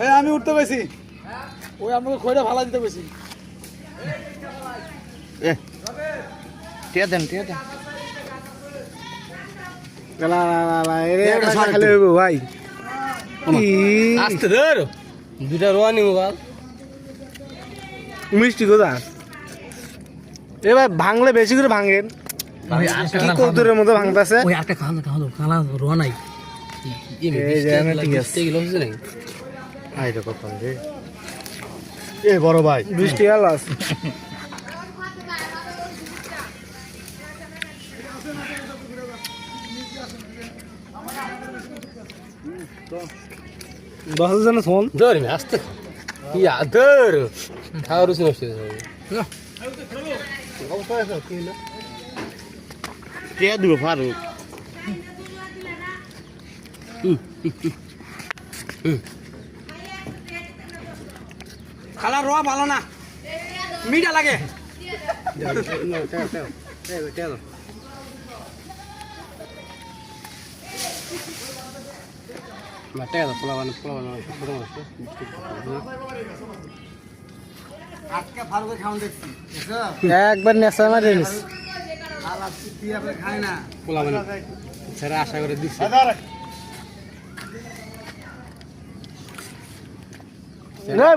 এই আমি উঠতে পেছি ওই আমাকে খইটা ভালা দিতে পেছি এ টিয়া দেন লা এরে খালি হইব ভাই আস্তে ধর দুটা রোয়া নিব বাল মিষ্টি কোথা এ ভাই ভাঙলে বেশি করে ভাঙেন কি কৌতুরের মতো ভাঙতেছে ওই একটা খাওয়া কালা রোয়া নাই এই যে ঠিক আছে আই রে কথা রে এ বড় ভাই 20 টাকা লস দশ জন ফোন ধর আমি আস্তে ইয়া ধর খাওয়ার রুচি নষ্ট হয়ে যাবে টিয়া দিব ফারুক খালা রোয়া ভালো না মিঠা লাগে আজকে ফারুকের খাওয়ান দেখছি একবার নেশা মারে খায় না ছেড়ে আশা করে দিচ্ছি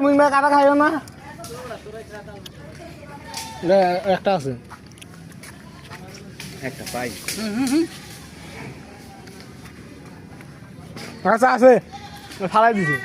মুই মা কাটা খাইও না একটা আছে একটা পাই আচ্ছা আছে ফালাই দিছে